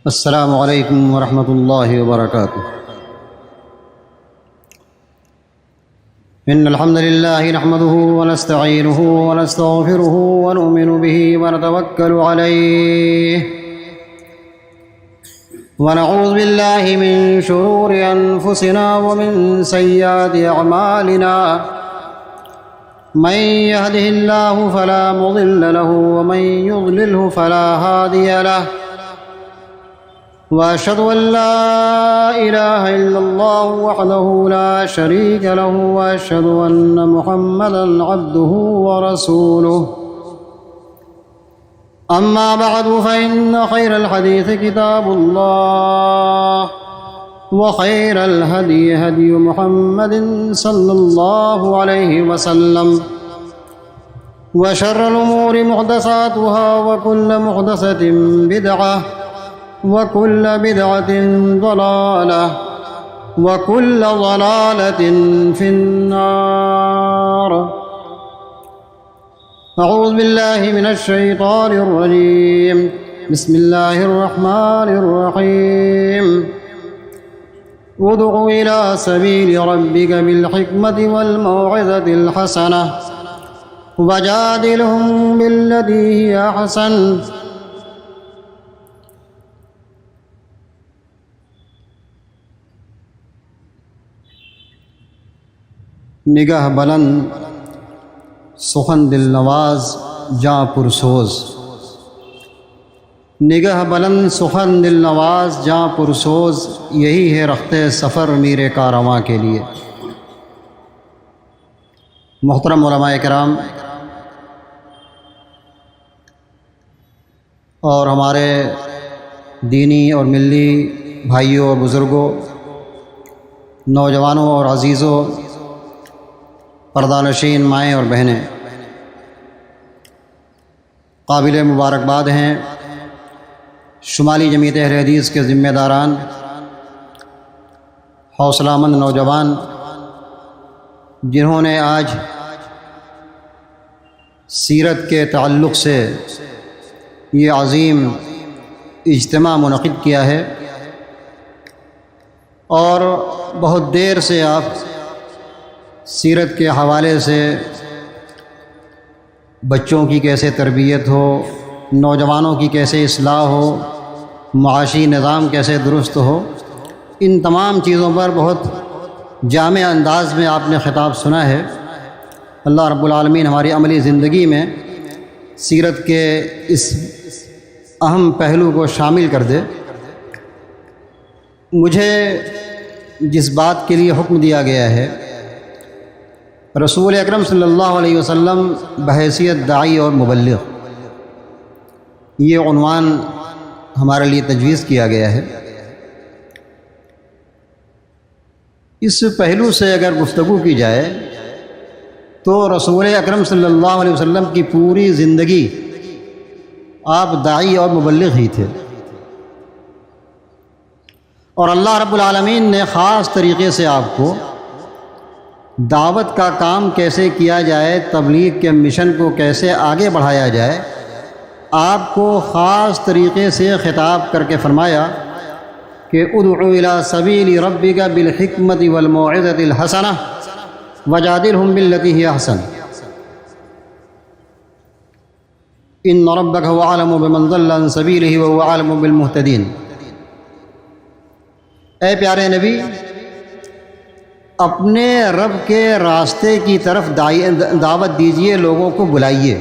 السلام علیکم ورحمۃ اللہ وبرکاتہ۔ ان الحمد للہ نحمده ونستعینه ونستغفره ونؤمن به ونتوکل علیہ ونعوذ باللہ من شرور انفسنا ومن سیئات اعمالنا من يهده الله فلا مضل له ومن يضلله فلا هادي له وأشهد أن لا إله إلا الله وحده لا شريك له وأشهد أن محمدًا عبده ورسوله أما بعد فإن خير الحديث كتاب الله وخير الهدي هدي محمد صلى الله عليه وسلم وشر الأمور محدثاتها وكل محدثة بدعة وكل بدعة ضلالة وكل ضلالة في النار۔ أعوذ بالله من الشيطان الرجيم، بسم الله الرحمن الرحيم۔ ادع إلى سبيل ربك بالحكمة والموعظة الحسنة وجادلهم بالتي هي أحسن نگاہ بلند سخن دل نواز جاں پرسوز، نگاہ بلند سخن دل نواز جاں پرسوز، یہی ہے رخت سفر میرے کارواں کے لیے۔ محترم علماء کرام اور ہمارے دینی اور ملی بھائیوں اور بزرگوں، نوجوانوں اور عزیزوں، پردہ نشین مائیں اور بہنیں، قابل مبارکباد ہیں شمالی جمعیت اہل حدیث کے ذمہ داران، حوصلہ مند نوجوان، جنہوں نے آج سیرت کے تعلق سے یہ عظیم اجتماع منعقد کیا ہے، اور بہت دیر سے آپ سیرت کے حوالے سے بچوں کی کیسے تربیت ہو، نوجوانوں کی کیسے اصلاح ہو، معاشی نظام کیسے درست ہو، ان تمام چیزوں پر بہت جامع انداز میں آپ نے خطاب سنا ہے۔ اللہ رب العالمین ہماری عملی زندگی میں سیرت کے اس اہم پہلو کو شامل کر دے۔ مجھے جس بات کے لیے حکم دیا گیا ہے، رسول اکرم صلی اللہ علیہ وسلم بحیثیت داعی اور مبلغ، یہ عنوان ہمارے لیے تجویز کیا گیا ہے۔ اس پہلو سے اگر گفتگو کی جائے تو رسول اکرم صلی اللہ علیہ وسلم کی پوری زندگی آپ داعی اور مبلغ ہی تھے، اور اللہ رب العالمین نے خاص طریقے سے آپ کو دعوت کا کام کیسے کیا جائے، تبلیغ کے مشن کو کیسے آگے بڑھایا جائے، آپ کو خاص طریقے سے خطاب کر کے فرمایا کہ ادع الی سبیل ربک بالحکمۃ والموعظۃ الحسنہ وجادلہم باللتی ہی احسن ان ربک هو اعلم بمن ضل عن سبیلہ وهو اعلم بالمہتدین۔ اے پیارے نبی، اپنے رب کے راستے کی طرف دعوت دیجئے، لوگوں کو بلائیے۔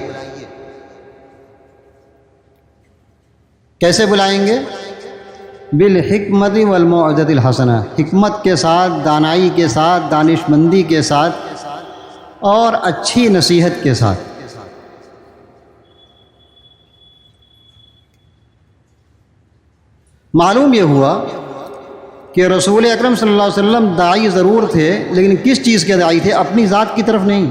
کیسے بلائیں گے؟ بالحکمت والموعظۃ الحسنہ، حکمت کے ساتھ، دانائی کے ساتھ، دانش مندی کے ساتھ، اور اچھی نصیحت کے ساتھ۔ معلوم یہ ہوا کہ رسول اکرم صلی اللہ علیہ وسلم داعی ضرور تھے، لیکن کس چیز کے داعی تھے؟ اپنی ذات کی طرف نہیں،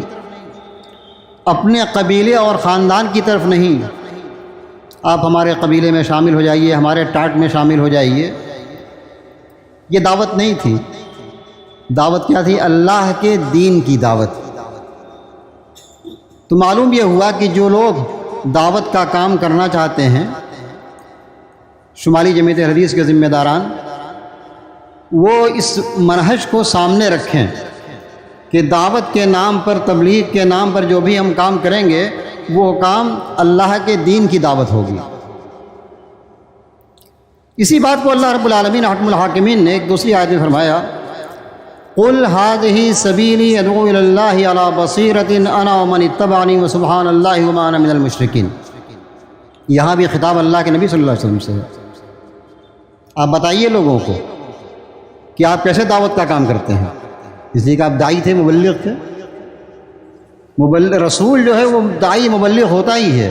اپنے قبیلے اور خاندان کی طرف نہیں۔ آپ ہمارے قبیلے میں شامل ہو جائیے، ہمارے ٹاٹ میں شامل ہو جائیے، یہ دعوت نہیں تھی۔ دعوت کیا تھی؟ اللہ کے دین کی دعوت۔ تو معلوم یہ ہوا کہ جو لوگ دعوت کا کام کرنا چاہتے ہیں، شمالی جمعیت حدیث کے ذمہ داران وہ اس منہج کو سامنے رکھیں کہ دعوت کے نام پر، تبلیغ کے نام پر جو بھی ہم کام کریں گے وہ کام اللہ کے دین کی دعوت ہوگی۔ اسی بات کو اللہ رب العالمین حکم الحاکمین نے ایک دوسری آیت میں فرمایا، قل هذه سبیلی ادعو الی اللہ علی بصیرۃ انا ومن اتبعنی وسبحان اللہ وما انا من المشرکین۔ یہاں بھی خطاب اللہ کے نبی صلی اللہ علیہ وسلم سے ہے۔ آپ بتائیے لوگوں کو کہ آپ کیسے دعوت کا کام کرتے ہیں، اس لیے کہ آپ داعی تھے، مبلغ تھے۔ رسول جو ہے وہ داعی مبلغ ہوتا ہی ہے۔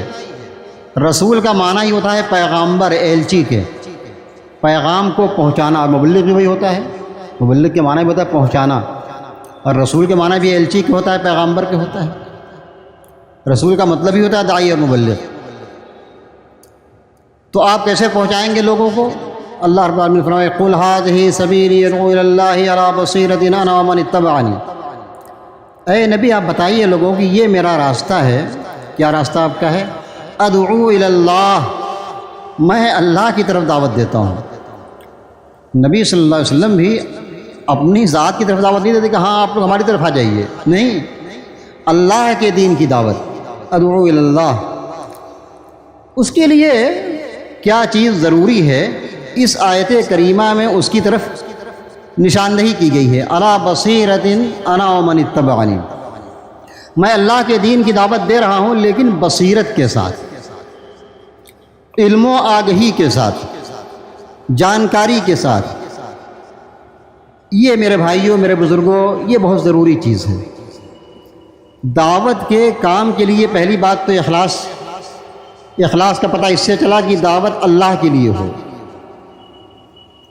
رسول کا معنی ہی ہوتا ہے پیغامبر، ایلچی کے پیغام کو پہنچانا، اور مبلغ بھی وہی ہوتا ہے۔ مبلغ کے معنی بھی ہوتا ہے پہنچانا، اور رسول کے معنی بھی ایلچی کے ہوتا ہے، پیغامبر کے ہوتا ہے۔ رسول کا مطلب ہی ہوتا ہے داعی اور مبلغ۔ تو آپ کیسے پہنچائیں گے لوگوں کو؟ اللہ رب العالمین نے فرمایا، قل هذه سبیلی ادعو الی اللہ علی بصیرۃ انا ومن اتبعنی۔ اے نبی آپ بتائیے لوگوں کہ یہ میرا راستہ ہے۔ کیا راستہ آپ کا ہے؟ ادعو الی اللہ، میں اللہ کی طرف دعوت دیتا ہوں۔ نبی صلی اللہ علیہ وسلم بھی اپنی ذات کی طرف دعوت نہیں دیتے کہ ہاں آپ لوگ ہماری طرف آ جائیے، نہیں، اللہ کے دین کی دعوت، ادعو الی اللہ۔ اس کے لیے کیا چیز ضروری ہے؟ اس آیت کریمہ میں اس کی طرف نشاندہی کی گئی ہے، علی بصیرۃ انا ومن اتبعنی۔ میں اللہ کے دین کی دعوت دے رہا ہوں، لیکن بصیرت کے ساتھ، علم و آگہی کے ساتھ، جانکاری کے ساتھ۔ یہ میرے بھائیوں، میرے بزرگوں، یہ بہت ضروری چیز ہے۔ دعوت کے کام کے لیے پہلی بات تو اخلاص کا پتہ اس سے چلا کہ دعوت اللہ کے لیے ہو،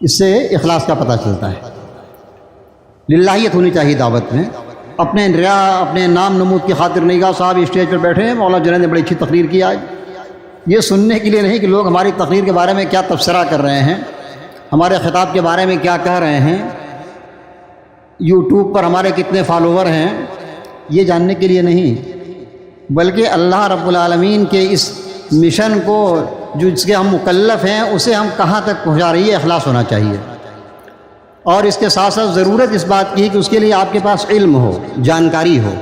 اس سے اخلاص کا پتہ چلتا ہے۔ للہیت ہونی چاہیے دعوت میں، اپنے ریا، اپنے نام نمود کی خاطر نہیں۔ گا صاحب اسٹیج پر بیٹھے ہیں، مولانا جنید نے بڑی اچھی تقریر کی آج، یہ سننے کے لیے نہیں کہ لوگ ہماری تقریر کے بارے میں کیا تبصرہ کر رہے ہیں، ہمارے خطاب کے بارے میں کیا کہہ رہے ہیں، یوٹیوب پر ہمارے کتنے فالوور ہیں، یہ جاننے کے لیے نہیں، بلکہ اللہ رب العالمین کے اس مشن کو جو جس کے ہم مکلف ہیں اسے ہم کہاں تک پہنچا رہی ہے، اخلاص ہونا چاہیے۔ اور اس کے ساتھ ساتھ ضرورت اس بات کی کہ اس کے لیے آپ کے پاس علم ہو، جانکاری ہو۔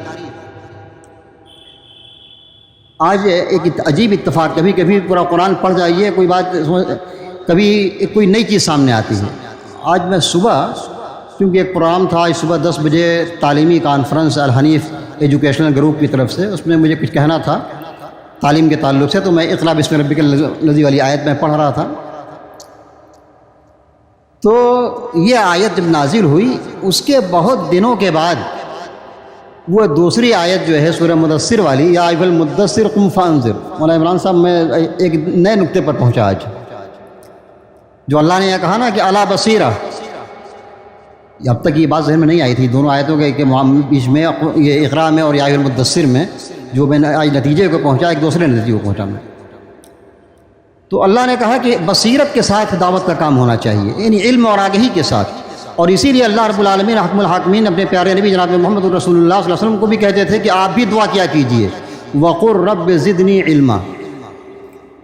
آج ایک عجیب اتفاق، کبھی کبھی پورا قرآن پڑھ جائیے، کوئی بات، کبھی کوئی نئی چیز سامنے آتی ہے۔ آج میں صبح، کیونکہ ایک پروگرام تھا آج صبح 10 بجے، تعلیمی کانفرنس الحنیف ایجوکیشنل گروپ کی طرف سے، اس میں مجھے کچھ کہنا تھا تعلیم کے تعلق سے، تو میں اقرا بسم ربک الذی والی آیت میں پڑھ رہا تھا۔ تو یہ آیت جب نازل ہوئی، اس کے بہت دنوں کے بعد وہ دوسری آیت جو ہے سورہ مدثر والی، یا ایھا المدثر قم فانذر، مولانا عمران صاحب میں ایک نئے نقطے پر پہنچا آج، جو اللہ نے یہ کہا نا کہ اعلیٰ بصیرہ، اب تک یہ بات ذہن میں نہیں آئی تھی دونوں آیتوں کے بیچ میں، یہ اقرا میں اور یا ایھا المدثر میں، جو میں نے آج نتیجے کو پہنچا، ایک دوسرے نتیجے کو پہنچا میں۔ تو اللہ نے کہا کہ بصیرت کے ساتھ دعوت کا کام ہونا چاہیے، یعنی علم اور آگہی کے ساتھ۔ اور اسی لیے اللہ رب العالمین حکم الحاکمین اپنے پیارے نبی جناب محمد رسول اللہ صلی اللہ علیہ وسلم کو بھی کہتے تھے کہ آپ بھی دعا کیا کیجئے، وقر رب زدنی علما۔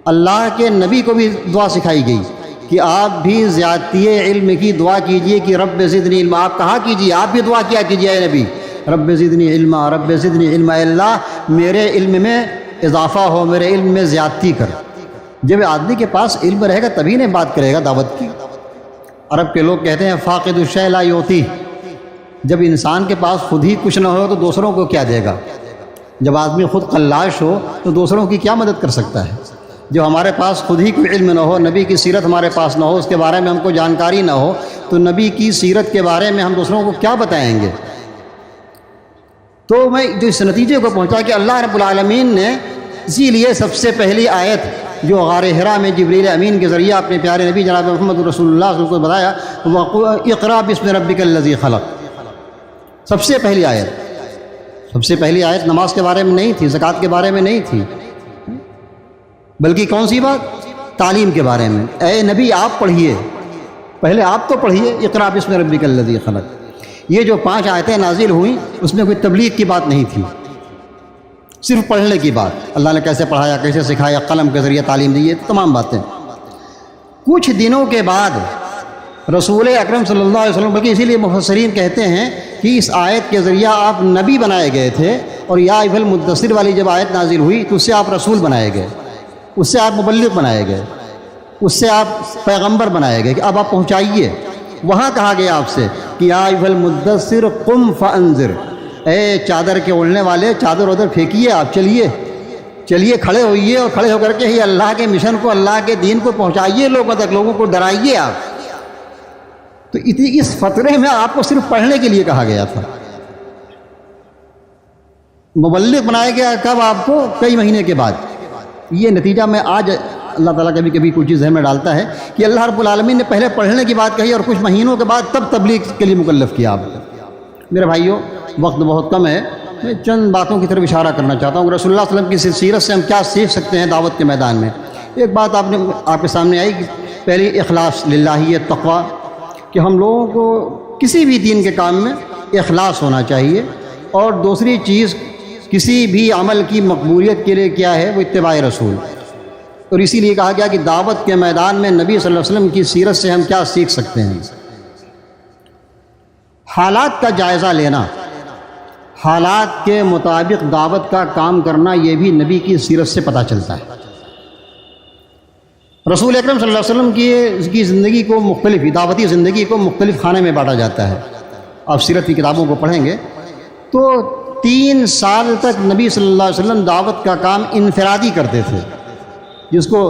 اللہ کے نبی کو بھی دعا سکھائی گئی کہ آپ بھی زیادتی علم کی دعا کیجئے کہ رب زدنی علما۔ آپ کہا کیجئے، آپ بھی دعا کیا کیجئے اے نبی، رب زدنی علما، رب زدنی علما، اے اللہ میرے علم میں اضافہ ہو، میرے علم میں زیادتی کر۔ جب آدمی کے پاس علم رہے گا تبھی نہیں بات کرے گا دعوت کی۔ عرب کے لوگ کہتے ہیں فاقد الشیء لا یعطی، جب انسان کے پاس خود ہی کچھ نہ ہو تو دوسروں کو کیا دے گا؟ جب آدمی خود قلاش ہو تو دوسروں کی کیا مدد کر سکتا ہے؟ جو ہمارے پاس خود ہی کوئی علم نہ ہو، نبی کی سیرت ہمارے پاس نہ ہو، اس کے بارے میں ہم کو جانکاری نہ ہو، تو نبی کی سیرت کے بارے میں ہم دوسروں کو کیا بتائیں گے؟ تو میں جو اس نتیجے کو پہنچا کہ اللہ رب العالمین نے اسی لیے سب سے پہلی آیت جو غار حرا میں جبریل امین کے ذریعہ اپنے پیارے نبی جناب محمد رسول اللہ صلی اللہ علیہ وسلم کو بتایا، اقرا بسم ربک الذی خلق، سب سے پہلی آیت نماز کے بارے میں نہیں تھی، زکوٰۃ کے بارے میں نہیں تھی، بلکہ کون سی بات؟ تعلیم کے بارے میں۔ اے نبی آپ پڑھیے، پہلے آپ تو پڑھیے، اقرا بسم ربک الذی خلق۔ یہ جو 5 آیتیں نازل ہوئیں اس میں کوئی تبلیغ کی بات نہیں تھی، صرف پڑھنے کی بات، اللہ نے کیسے پڑھایا، کیسے سکھایا، قلم کے ذریعے تعلیم دی، یہ تمام باتیں۔ کچھ دنوں کے بعد رسول اکرم صلی اللہ علیہ وسلم، بلکہ اسی لیے مفسرین کہتے ہیں کہ اس آیت کے ذریعہ آپ نبی بنائے گئے تھے، اور یا ایھا المدثر والی جب آیت نازل ہوئی تو اس سے آپ رسول بنائے گئے، اس سے آپ مبلغ بنائے گئے، اس سے آپ پیغمبر بنائے گئے کہ اب آپ پہنچائیے۔ وہاں کہا گیا آپ سے کہ یا ایھا المدثر قم فانذر، اے چادر کے اوڑھنے والے چادر ادھر پھینکیے، آپ چلیے کھڑے ہوئیے، اور کھڑے ہو کر کے ہی اللہ کے مشن کو، اللہ کے دین کو پہنچائیے لوگوں تک، لوگوں کو ڈرائیے آپ۔ تو اس فترے میں آپ کو صرف پڑھنے کے لیے کہا گیا تھا۔ مبلغ بنایا گیا کب آپ کو؟ کئی مہینے کے بعد۔ یہ نتیجہ میں آج اللہ تعالیٰ کبھی کبھی کوئی چیز ذہن میں ڈالتا ہے کہ اللہ رب العالمین نے پہلے پڑھنے کی بات کہی اور کچھ مہینوں کے بعد تب تبلیغ کے لیے مکلف کیا آپ کو۔ میرے بھائیوں، وقت بہت کم ہے، میں چند باتوں کی طرف اشارہ کرنا چاہتا ہوں کہ رسول اللہ صلی اللہ علیہ وسلم کی سیرت سے ہم کیا سیکھ سکتے ہیں دعوت کے میدان میں۔ ایک بات آپ کے سامنے آئی کہ پہلی اخلاص للہیت، تقوی، کہ ہم لوگوں کو کسی بھی دین کے کام میں اخلاص ہونا چاہیے، اور دوسری چیز کسی بھی عمل کی مقبولیت کے لیے کیا ہے؟ وہ اتباع رسول۔ اور اسی لیے کہا گیا کہ دعوت کے میدان میں نبی صلی اللہ علیہ وسلم کی سیرت سے ہم کیا سیکھ سکتے ہیں؟ حالات کا جائزہ لینا، حالات کے مطابق دعوت کا کام کرنا، یہ بھی نبی کی سیرت سے پتہ چلتا ہے۔ رسول اکرم صلی اللہ علیہ وسلم کی زندگی کو مختلف، دعوتی زندگی کو مختلف خانے میں بانٹا جاتا ہے۔ آپ سیرت کی کتابوں کو پڑھیں گے تو 3 سال تک نبی صلی اللہ علیہ وسلم دعوت کا کام انفرادی کرتے تھے، جس کو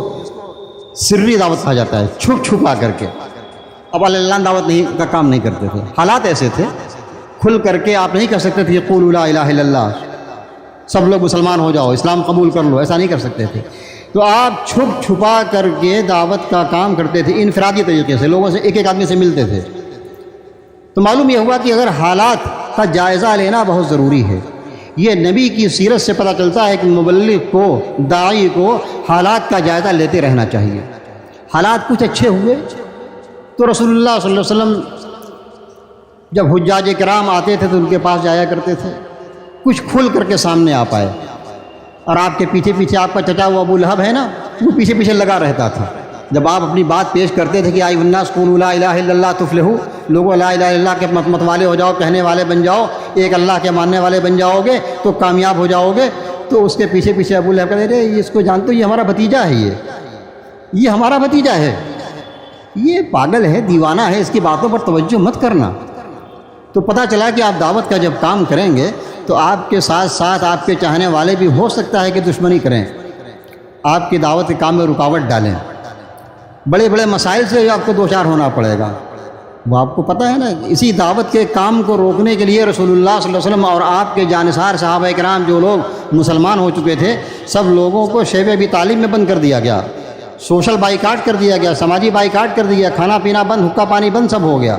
سری دعوت کہا جاتا ہے، چھپا کر کے۔ اب اعلان دعوت کا کام نہیں کرتے تھے، حالات ایسے تھے، کھل کر کے آپ نہیں کر سکتے تھے قولوا لا الہ الا اللہ، سب لوگ مسلمان ہو جاؤ، اسلام قبول کر لو، ایسا نہیں کر سکتے تھے۔ تو آپ چھپا کر کے دعوت کا کام کرتے تھے، انفرادی طریقے سے، لوگوں سے ایک آدمی سے ملتے تھے۔ تو معلوم یہ ہوا کہ اگر حالات کا جائزہ لینا بہت ضروری ہے۔ یہ نبی کی سیرت سے پتہ چلتا ہے کہ مبلغ کو، داعی کو حالات کا جائزہ لیتے رہنا چاہیے۔ حالات کچھ اچھے ہوئے تو رسول اللہ صلی اللہ علیہ وسلم جب حجاج کرام آتے تھے تو ان کے پاس جایا کرتے تھے، کچھ کھل کر کے سامنے آ پائے، اور آپ کے پیچھے آپ کا چچا ہوا ابو لہب ہے نا، وہ پیچھے لگا رہتا تھا۔ جب آپ اپنی بات پیش کرتے تھے کہ ایھا الناس قولوا لا الہ الا اللہ تفلحوا، لوگوں لا الہ الا اللہ کے مت والے ہو جاؤ، کہنے والے بن جاؤ، ایک اللہ کے ماننے والے بن جاؤ گے تو کامیاب ہو جاؤ گے، تو اس کے پیچھے ابو لہب کہتے تھے اس کو جانتے ہو، یہ ہمارا بھتیجا ہے، یہ ہمارا بھتیجا ہے، یہ پاگل ہے، دیوانہ ہے، اس کی باتوں پر توجہ مت کرنا۔ تو پتہ چلا کہ آپ دعوت کا جب کام کریں گے تو آپ کے ساتھ ساتھ آپ کے چاہنے والے بھی ہو سکتا ہے کہ دشمنی کریں، آپ کی دعوت کے کام میں رکاوٹ ڈالیں، بڑے مسائل سے آپ کو دوچار ہونا پڑے گا۔ وہ آپ کو پتہ ہے نا، اسی دعوت کے کام کو روکنے کے لیے رسول اللہ صلی اللہ علیہ وسلم اور آپ کے جانثار صحابہ کرام جو لوگ مسلمان ہو چکے تھے، سب لوگوں کو شیب ابی طالب میں بند کر دیا گیا، سوشل بائیکاٹ کر دیا گیا، سماجی بائیکاٹ کر دیا، کھانا پینا بند، حقہ پانی بند، سب ہو گیا۔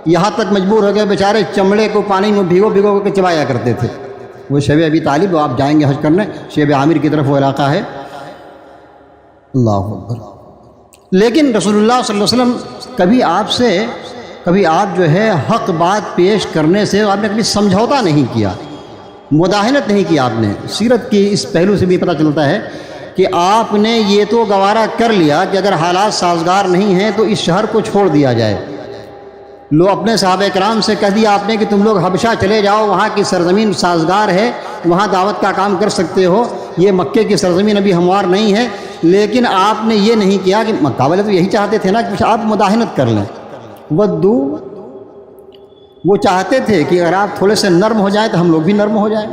یہاں تک مجبور ہو گئے بیچارے چمڑے کو پانی میں بھگو کے چبایا کرتے تھے۔ وہ شیب ابی طالب، آپ جائیں گے حج کرنے، شیب عامر کی طرف وہ علاقہ ہے، اللہ اکبر۔ لیکن رسول اللہ صلی اللہ علیہ وسلم کبھی آپ جو ہے حق بات پیش کرنے سے آپ نے کبھی سمجھوتا نہیں کیا، مداہنت نہیں کی آپ نے۔ سیرت کی اس پہلو سے بھی پتہ چلتا ہے کہ آپ نے یہ تو گوارا کر لیا کہ اگر حالات سازگار نہیں ہیں تو اس شہر کو چھوڑ دیا جائے۔ لو اپنے صحابہ کرام سے کہہ دیا آپ نے کہ تم لوگ حبشہ چلے جاؤ، وہاں کی سرزمین سازگار ہے، وہاں دعوت کا کام کر سکتے ہو، یہ مکے کی سرزمین ابھی ہموار نہیں ہے۔ لیکن آپ نے یہ نہیں کیا کہ مکہ والے تو یہی چاہتے تھے نا کہ آپ مداہنت کر لیں۔ ودو، وہ چاہتے تھے کہ اگر آپ تھوڑے سے نرم ہو جائیں تو ہم لوگ بھی نرم ہو جائیں،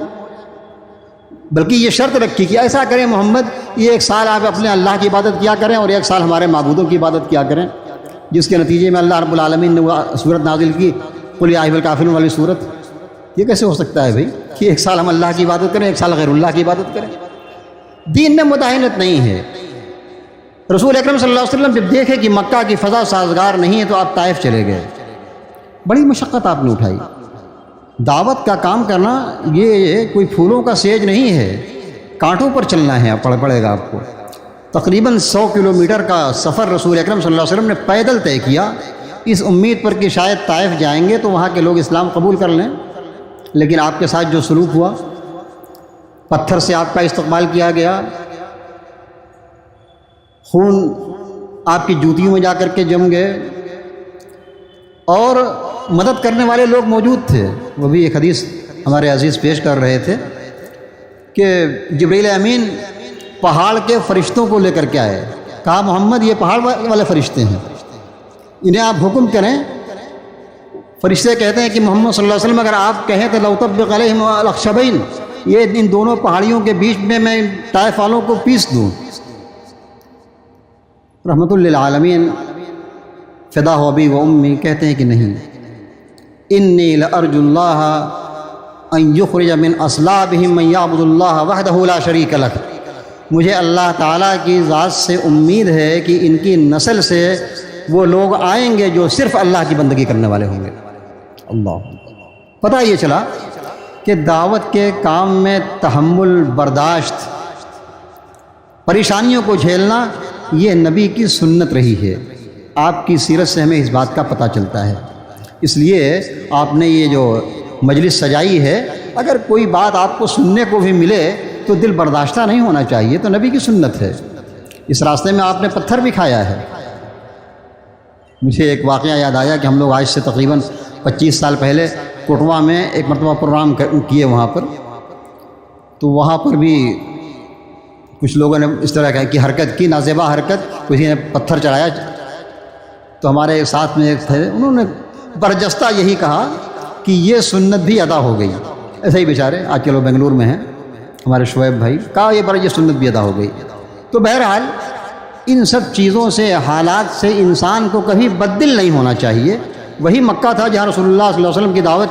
بلکہ یہ شرط رکھی کہ ایسا کریں محمد، یہ 1 سال آپ اپنے اللہ کی عبادت کیا کریں اور 1 سال ہمارے معبودوں کی عبادت کیا کریں، جس کے نتیجے میں اللہ رب العالمین نے وہ صورت نازل کی، قل یا ایھا الکافرون والی صورت۔ یہ کیسے ہو سکتا ہے بھائی کہ 1 سال ہم اللہ کی عبادت کریں، 1 سال غیر اللہ کی عبادت کریں؟ دین میں مداہنت نہیں ہے۔ رسول اکرم صلی اللہ علیہ وسلم جب دیکھے کہ مکہ کی فضا سازگار نہیں ہے تو آپ طائف چلے گئے، بڑی مشقت آپ نے اٹھائی۔ دعوت کا کام کرنا یہ کوئی پھولوں کا سیج نہیں ہے، کانٹوں پر چلنا ہے، پڑے گا آپ کو۔ تقریباً 100 کلومیٹر کا سفر رسول اکرم صلی اللہ علیہ وسلم نے پیدل طے کیا، اس امید پر کہ شاید طائف جائیں گے تو وہاں کے لوگ اسلام قبول کر لیں۔ لیکن آپ کے ساتھ جو سلوک ہوا، پتھر سے آپ کا استقبال کیا گیا، خون آپ کی جوتیوں میں جا کر کے جم گئے، اور مدد کرنے والے لوگ موجود تھے۔ وہ بھی ایک حدیث ہمارے عزیز پیش کر رہے تھے کہ جبریل امین پہاڑ کے فرشتوں کو لے کر کے آئے، کہا محمد یہ پہاڑ والے فرشتے ہیں، انہیں آپ حکم کریں۔ فرشتے کہتے ہیں کہ محمد صلی اللہ علیہ وسلم اگر آپ کہیں تو لأطبق علیہم الاخشبین، یہ ان دونوں پہاڑیوں کے بیچ میں طائف والوں کو پیس دوں۔ رحمت للعالمین فدا ہو ابی و امی کہتے ہیں کہ نہیں، انی لارجو اللہ ان یخرج من اصلابہم من یعبد اللہ وحدہ لا شریک لہ، مجھے اللہ تعالیٰ کی ذات سے امید ہے کہ ان کی نسل سے وہ لوگ آئیں گے جو صرف اللہ کی بندگی کرنے والے ہوں گے۔ اللہ، پتہ یہ چلا کہ دعوت کے کام میں تحمل، برداشت، پریشانیوں کو جھیلنا یہ نبی کی سنت رہی ہے۔ آپ کی سیرت سے ہمیں اس بات کا پتہ چلتا ہے۔ اس لیے آپ نے یہ جو مجلس سجائی ہے، اگر کوئی بات آپ کو سننے کو بھی ملے تو دل برداشتہ نہیں ہونا چاہیے، تو نبی کی سنت ہے۔ اس راستے میں آپ نے پتھر بھی کھایا ہے۔ مجھے ایک واقعہ یاد آیا کہ ہم لوگ آج سے تقریباً 25 سال پہلے کوٹوا میں ایک مرتبہ پروگرام کیے وہاں پر، تو وہاں پر بھی کچھ لوگوں نے اس طرح کی حرکت کی، نازیبا حرکت، کسی نے پتھر چڑھایا، تو ہمارے ساتھ میں ایک تھے، انہوں نے برجستہ یہی کہا کہ یہ سنت بھی ادا ہو گئی۔ ایسے ہی بیچارے آج کے لوگ بنگلور میں ہیں، ہمارے شعیب بھائی، کہا یہ سنت بھی ادا ہو گئی۔ تو بہرحال ان سب چیزوں سے، حالات سے انسان کو کبھی بددل نہیں ہونا چاہیے۔ وہی مکہ تھا جہاں رسول اللہ صلی اللہ علیہ وسلم کی دعوت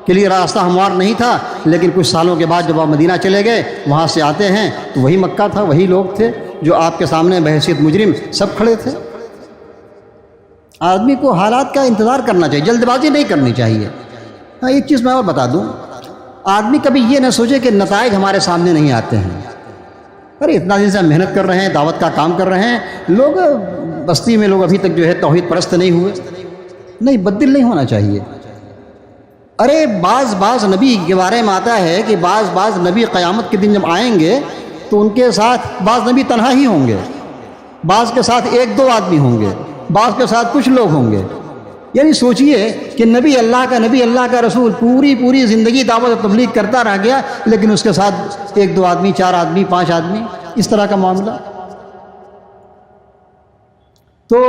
کے لیے راستہ ہموار نہیں تھا، لیکن کچھ سالوں کے بعد جب آپ مدینہ چلے گئے، وہاں سے آتے ہیں تو وہی مکہ تھا، وہی لوگ تھے جو آپ کے سامنے بحیثیت مجرم سب کھڑے تھے۔ آدمی کو حالات کا انتظار کرنا چاہیے، جلد بازی نہیں کرنی چاہیے۔ ہاں، ایک چیز میں اور بتا دوں، آدمی کبھی یہ نہ سوچے کہ نتائج ہمارے سامنے نہیں آتے ہیں۔ ارے اتنا دن سے ہم محنت کر رہے ہیں، دعوت کا کام کر رہے ہیں، لوگ بستی میں لوگ ابھی تک جو ہے توحید پرست نہیں ہوئے۔ نہیں، بددل نہیں ہونا چاہیے۔ ارے بعض نبی کے بارے میں آتا ہے کہ بعض نبی قیامت کے دن جب آئیں گے تو ان کے ساتھ بعض نبی تنہا ہی ہوں گے، بعض کے ساتھ 1-2 آدمی ہوں گے، بعض کے ساتھ کچھ لوگ ہوں گے۔ یعنی سوچئے کہ نبی اللہ کا رسول پوری زندگی دعوت و تبلیغ کرتا رہ گیا، لیکن اس کے ساتھ 1-2 آدمی، 4 آدمی، 5 آدمی، اس طرح کا معاملہ۔ تو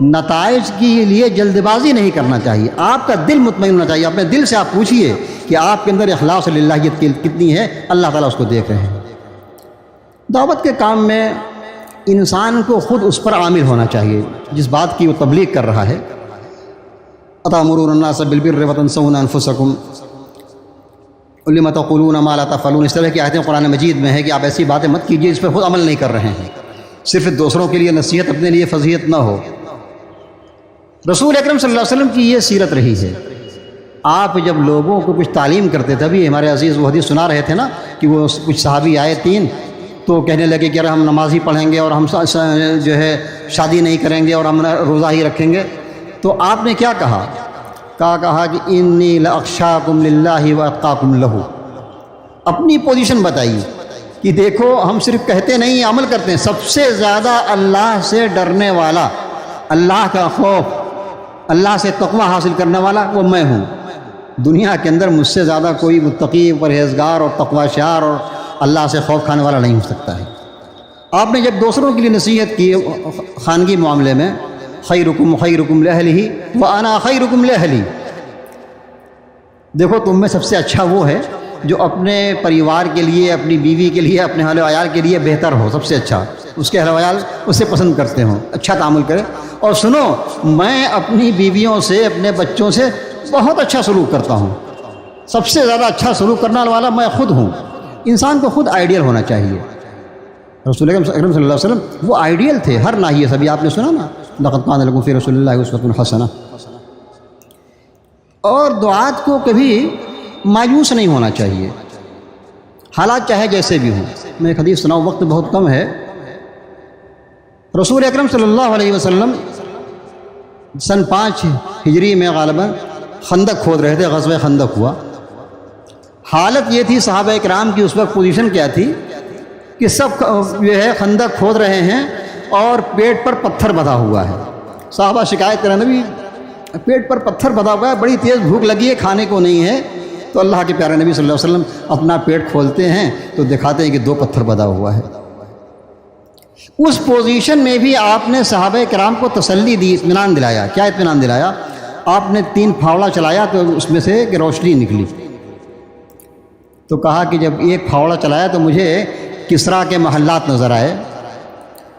نتائج کے لیے جلد بازی نہیں کرنا چاہیے، آپ کا دل مطمئن ہونا چاہیے۔ اپنے دل سے آپ پوچھئے کہ آپ کے اندر اخلاص للہیت کتنی ہے، اللہ تعالیٰ اس کو دیکھ رہے ہیں۔ دعوت کے کام میں انسان کو خود اس پر عامل ہونا چاہیے جس بات کی وہ تبلیغ کر رہا ہے۔ أَتَأْمُرُونَ النَّاسَ بِالْبِرِّ وَتَنْسَوْنَ أَنفُسَكُمْ لِمَ تَقُولُونَ مَا لَا تَفْعَلُونَ، اس طرح کی آیتیں قرآن مجید میں ہے کہ آپ ایسی باتیں مت کیجیے جس پر خود عمل نہیں کر رہے ہیں، صرف دوسروں کے لیے نصیحت، اپنے لیے فضیحت نہ ہو۔ رسول اکرم صلی اللہ علیہ وسلم کی یہ سیرت رہی ہے۔ آپ جب لوگوں کو کچھ تعلیم کرتے تھے، ابھی ہمارے عزیز وہ حدیث سنا رہے تھے نا کہ وہ کچھ صحابی آئے 3 تو کہنے لگے کہ ہم نماز ہی پڑھیں گے اور ہم جو ہے شادی نہیں کریں گے اور ہم روزہ ہی رکھیں گے۔ تو آپ نے کیا کہا کہ انی لاخشاکم للہ واتقاکم لہ، اپنی پوزیشن بتائی کہ دیکھو ہم صرف کہتے نہیں، عمل کرتے ہیں۔ سب سے زیادہ اللہ سے ڈرنے والا، اللہ کا خوف، اللہ سے تقوی حاصل کرنے والا وہ میں ہوں۔ دنیا کے اندر مجھ سے زیادہ کوئی متقی، پرہیزگار اور تقوی شعار اور اللہ سے خوف کھانے والا نہیں ہو سکتا ہے۔ آپ نے جب دوسروں کے لیے نصیحت کی خانگی معاملے میں، خیرکم خیرکم لأہلہ وانا خیرکم لأہلی، دیکھو تم میں سب سے اچھا وہ ہے جو اپنے پریوار کے لیے، اپنی بیوی کے لیے، اپنے اہل و عیال کے لیے بہتر ہو، سب سے اچھا، اس کے اہل و عیال اس سے پسند کرتے ہوں، اچھا تعامل کرے۔ اور سنو، میں اپنی بیویوں سے، اپنے بچوں سے بہت اچھا سلوک کرتا ہوں، سب سے زیادہ اچھا سلوک کرنے والا میں خود ہوں۔ انسان کو خود آئیڈیل ہونا چاہیے۔ رسول اکرم صلی اللہ علیہ وسلم وہ آئیڈیل تھے ہر ناحیے سے۔ ابھی آپ نے سنا نا، لقد کان لکم فی رسول اللہ اسوۃ حسنہ۔ اور دعات کو کبھی مایوس نہیں ہونا چاہیے، حالات چاہے جیسے بھی ہوں۔ میں ایک حدیث سناؤں، وقت بہت کم ہے۔ رسول اکرم صلی اللہ علیہ وسلم سن 5 ہجری میں غالباً خندق کھود رہے تھے، غزوہ خندق ہوا۔ حالت یہ تھی صحابہ کرام کی اس وقت پوزیشن کیا تھی کہ سب جو ہے خندق کھود رہے ہیں اور پیٹ پر پتھر بندھا ہوا ہے۔ صحابہ شکایت کریں نبی پیٹ پر پتھر بندھا ہوا ہے، بڑی تیز بھوک لگی ہے، کھانے کو نہیں ہے۔ تو اللہ کے پیارے نبی صلی اللہ علیہ وسلم اپنا پیٹ کھولتے ہیں تو دکھاتے ہیں کہ 2 پتھر بندھا ہوا ہے۔ اس پوزیشن میں بھی آپ نے صحابہ کرام کو تسلی دی، اطمینان دلایا۔ کیا اطمینان دلایا؟ آپ نے 3 پھاوڑا چلایا تو اس میں سے ایک روشنی نکلی، تو کہا کہ جب ایک پھاوڑا چلایا تو مجھے کسریٰ کے محلات نظر آئے،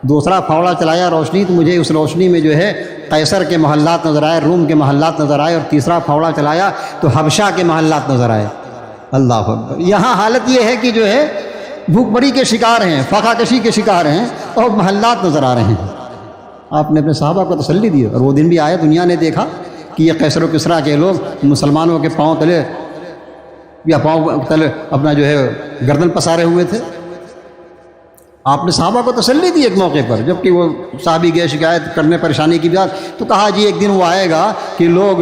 دوسرا پھاوڑا چلایا روشنی تو مجھے اس روشنی میں جو ہے قیصر کے محلات نظر آئے، روم کے محلات نظر آئے، اور تیسرا پھاوڑا چلایا تو حبشہ کے محلات نظر آئے۔ اللہ اکبر! یہاں حالت یہ ہے کہ جو ہے بھوک بڑی کے شکار ہیں، فاقہ کشی کے شکار ہیں، اور محلات نظر آ رہے ہیں۔ آپ نے اپنے صحابہ کو تسلی دی، اور وہ دن بھی آئے، دنیا نے دیکھا کہ یہ قیصر و کسریٰ کے لوگ مسلمانوں کے پاؤں تلے یا پاؤں تلے اپنا جو ہے گردن پسارے ہوئے تھے۔ آپ نے صحابہ کو تسلی دی ایک موقع پر، جب کہ وہ صحابی گئے شکایت کرنے پریشانی کی بات، تو کہا جی ایک دن وہ آئے گا کہ لوگ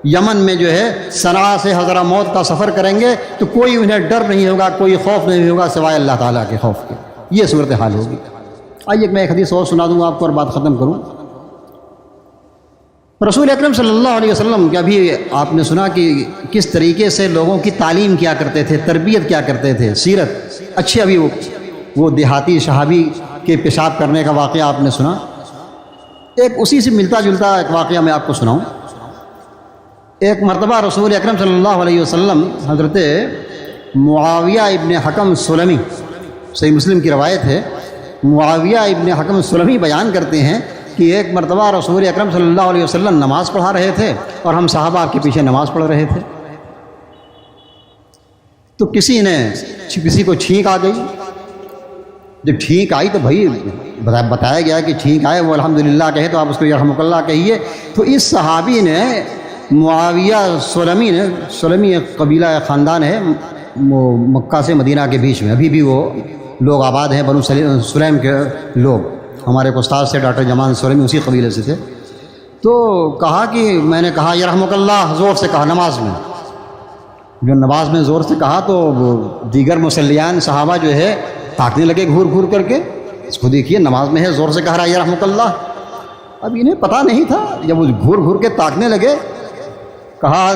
یمن میں جو ہے صنعاء سے حضرموت کا سفر کریں گے تو کوئی انہیں ڈر نہیں ہوگا، کوئی خوف نہیں ہوگا سوائے اللہ تعالیٰ کے خوف کے۔ یہ صورتحال ہوگی۔ آئیے میں ایک حدیث اور سنا دوں آپ کو اور بات ختم کروں۔ رسول اکرم صلی اللہ علیہ وسلم کے ابھی آپ نے سنا کہ کس طریقے سے لوگوں کی تعلیم کیا کرتے تھے، تربیت کیا کرتے تھے، سیرت اچھی۔ ابھی وہ دیہاتی صحابی کے پیشاب کرنے کا واقعہ آپ نے سنا۔ ایک اسی سے ملتا جلتا ایک واقعہ میں آپ کو سناؤں۔ ایک مرتبہ رسول اکرم صلی اللہ علیہ وسلم حضرت معاویہ ابن حکم سلمی، صحیح مسلم کی روایت ہے، معاویہ ابن حکم سلمی بیان کرتے ہیں کہ ایک مرتبہ رسول اکرم صلی اللہ علیہ وسلم نماز پڑھا رہے تھے اور ہم صحابہ آپ کے پیچھے نماز پڑھ رہے تھے، تو کسی کو چھینک آ گئی۔ جب چھینک آئی تو بھائی بتایا گیا کہ چھینک آئے وہ الحمدللہ کہے تو آپ اس کو یرحمک اللہ کہیے۔ تو اس صحابی نے معاویہ سلمی ایک قبیلہ خاندان ہے مکہ سے مدینہ کے بیچ میں، ابھی بھی وہ لوگ آباد ہیں، بنو سلیم کے لوگ۔ ہمارے استاد سے ڈاکٹر جمان سلمی اسی قبیلے سے تھے۔ تو کہا کہ میں نے کہا یرحمک اللہ زور سے کہا نماز میں، جو نماز میں زور سے کہا تو دیگر مصلیان صحابہ جو ہے تاکنے لگے گھور گھور کر کے، اس کو دیکھیے نماز میں ہے زور سے کہہ رہا ہے یرحمک اللہ۔ اب انہیں پتہ نہیں تھا، جب وہ گھور گھور کے تاکنے لگے کہا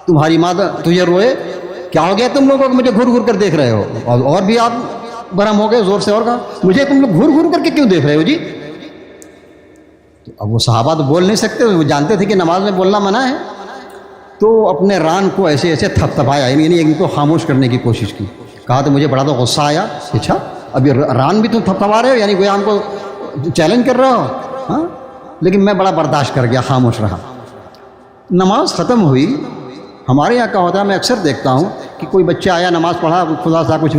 تمہاری ماں تجھے روئے، کیا ہو گیا تم لوگوں کو مجھے گھور گھور کر دیکھ رہے ہو؟ اور بھی آپ برہم ہو گئے زور سے، اور کہا مجھے تم لوگ گھور گھور کر کے کیوں دیکھ رہے ہو جی؟ تو اب وہ صحابہ تو بول نہیں سکتے، وہ جانتے تھے کہ نماز میں بولنا منع ہے، تو اپنے ران کو ایسے ایسے تھپ تھپایا، یعنی ان کو خاموش کرنے کی کوشش کی۔ کہا تو مجھے بڑا تو غصہ آیا، اچھا اب یہ ران بھی تم تھپ تھپا رہے ہو، یعنی کوئی ہم کو چیلنج کر رہا ہو؟ ہاں، لیکن میں بڑا برداشت کر گیا، خاموش رہا۔ نماز ختم ہوئی۔ ہمارے یہاں کا ہوتا ہے، میں اکثر دیکھتا ہوں کہ کوئی بچہ آیا نماز پڑھا، خدا سا کچھ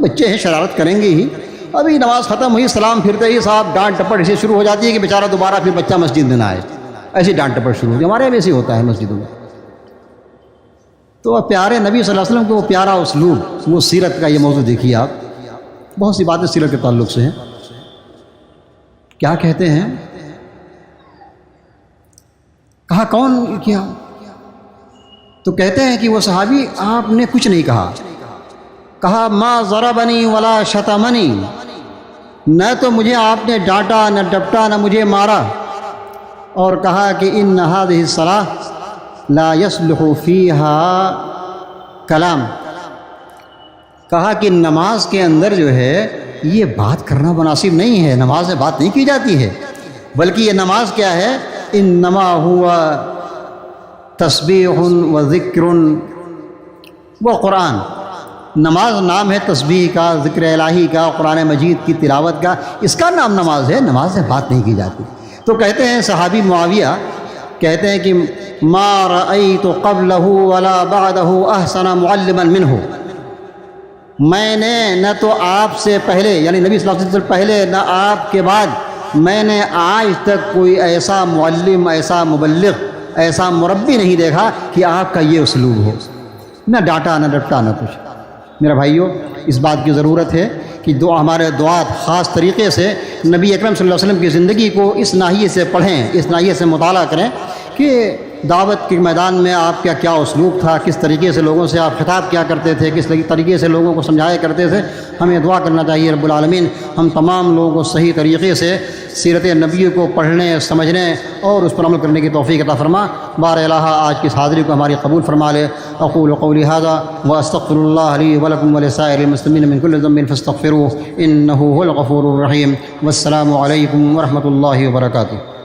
بچے ہیں شرارت کریں گے ہی، ابھی نماز ختم ہوئی سلام پھرتے ہی صاحب ڈانٹ ٹپڑ اسے شروع ہو جاتی ہے کہ بیچارہ دوبارہ پھر بچہ مسجد میں نہ آئے، ایسی ڈانٹ ٹپڑ شروع ہوتی ہے۔ ہمارے یہاں ایسے ہوتا ہے مسجدوں میں۔ تو پیارے نبی صلی اللہ علیہ وسلم کو وہ پیارا اسلوب، وہ سیرت کا یہ موضوع دیکھیے آپ، بہت سی باتیں سیرت کے تعلق سے ہیں۔ کیا کہتے ہیں؟ کہا کون کیا؟ تو کہتے ہیں کہ وہ صحابی آپ نے کچھ نہیں کہا، کہا ما ضربنی ولا شتمنی، نہ تو مجھے آپ نے ڈانٹا نہ ڈپٹا نہ مجھے مارا، اور کہا کہ ان هذه الصلاة لا يصلح فيها کلام، کہا کہ نماز کے اندر جو ہے یہ بات کرنا مناسب نہیں ہے، نماز میں بات نہیں کی جاتی ہے، بلکہ یہ نماز کیا ہے؟ انما ہوا تسبیح و ذکر و قرآن، نماز نام ہے تسبیح کا، ذکر الہی کا، قرآن مجید کی تلاوت کا، اس کا نام نماز ہے، نماز میں بات نہیں کی جاتی۔ تو کہتے ہیں صحابی معاویہ کہتے ہیں کہ ما رأیت قبلہ ولا بعدہ احسن معلما منہ، میں نے نہ تو آپ سے پہلے یعنی نبی صلی اللہ علیہ وسلم سے پہلے نہ آپ کے بعد میں نے آج تک کوئی ایسا معلم، ایسا مبلغ، ایسا مربی نہیں دیکھا کہ آپ کا یہ اسلوب ہو، نہ ڈانٹا نہ ڈپٹا نہ کچھ۔ میرا بھائیو، اس بات کی ضرورت ہے کہ ہمارے دعات خاص طریقے سے نبی اکرم صلی اللہ علیہ وسلم کی زندگی کو اس ناحیے سے پڑھیں، اس ناحیے سے مطالعہ کریں کہ دعوت کے میدان میں آپ کا کیا اسلوب تھا، کس طریقے سے لوگوں سے آپ خطاب کیا کرتے تھے، کس طریقے سے لوگوں کو سمجھایا کرتے تھے۔ ہمیں دعا کرنا چاہیے رب العالمین ہم تمام لوگوں کو صحیح طریقے سے سیرت نبی کو پڑھنے، سمجھنے اور اس پر عمل کرنے کی توفیق عطا فرما۔ بار الہ آج کی اس حاضری کو ہماری قبول فرما لے۔ اقول قولی ھذا واستغفر اللہ لی ولکم ولسائر المسلمین من کل ذنب فاستغفروہ انہ هو الغفور الرحیم۔ والسلام علیکم ورحمۃ اللہ وبرکاتہ۔